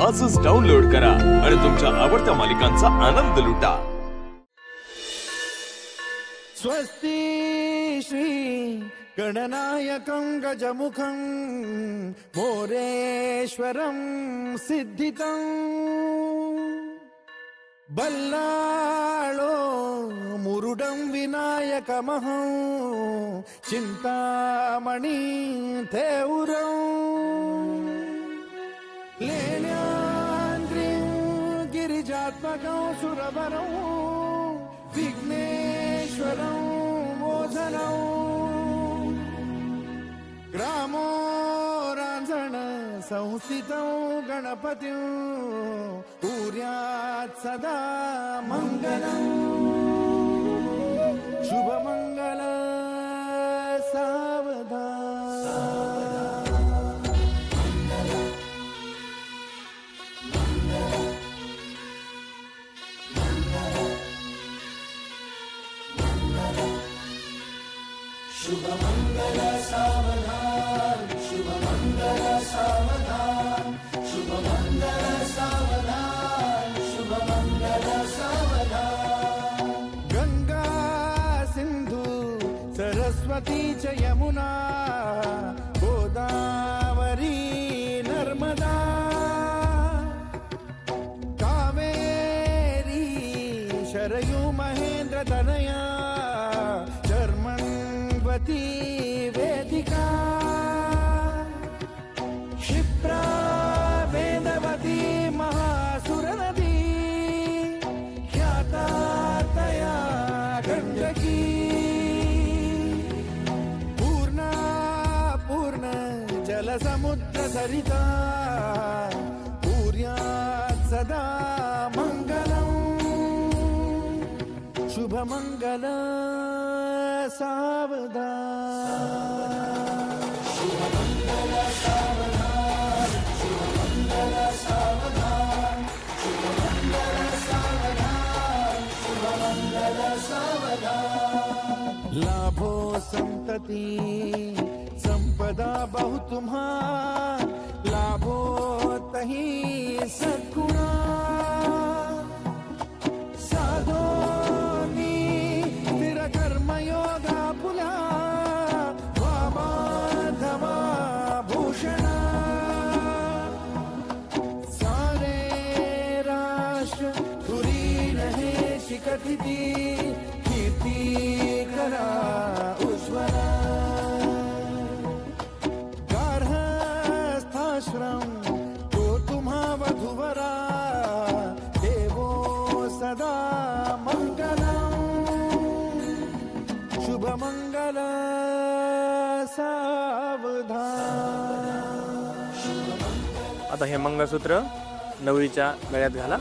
आजच डाउनलोड करा आणि तुमच्या आवडत्या मालिकांचा आनंद लुटा। स्वस्ति श्री गणनायकं गजमुखं मोरेश्वरं सिद्धितं बल्लाळो मुरुडं विनायकमहं चिंतामणि थेउरं लेण्याद्रिं गिरिजात्मकं सुरवरं विघ्नेश्वरं मोचनं ग्रामो रांझण संस्थितं गणपतिं कुर्यात् सदा मंगलं शुभमंगल सावधान। शुभमंगल सावधान, शुभमंगल सावधान, शुभमंगल सावधान, शुभमंगल सावधान। गंगा सिंधु सरस्वती च यमुना गोदावरी नर्मदा कावेरी शरयू महेंद्र तनया वेदिका क्षिप्रा वेदवती महासुर नदी ख्याता तया गंडकी पूर्णा पूर्ण जल समुद्र सरिता कुर्यात् सदा मंगलं शुभमंगल सावधान। शुभमंगल सावधान, शुभमंगल सावधान, शुभमंगल सावधान, शुभमंगल सावधान। लाभो संतति संपदा बहु तुम्हार लाभो तही सद्गुणा साधो कर्मयोगा पुला वामाधवा भूषण सारे राष्ट्र तुरी रहे शिखतिथि कीर्ति करा उज्ज्वला गार्हस्थाश्रम तो तुम्हा वधुवरा देवो सदा मंगलम् शुभमंगल सावधान। आता हे मंगळसूत्र नवरीच्या गळ्यात घाला।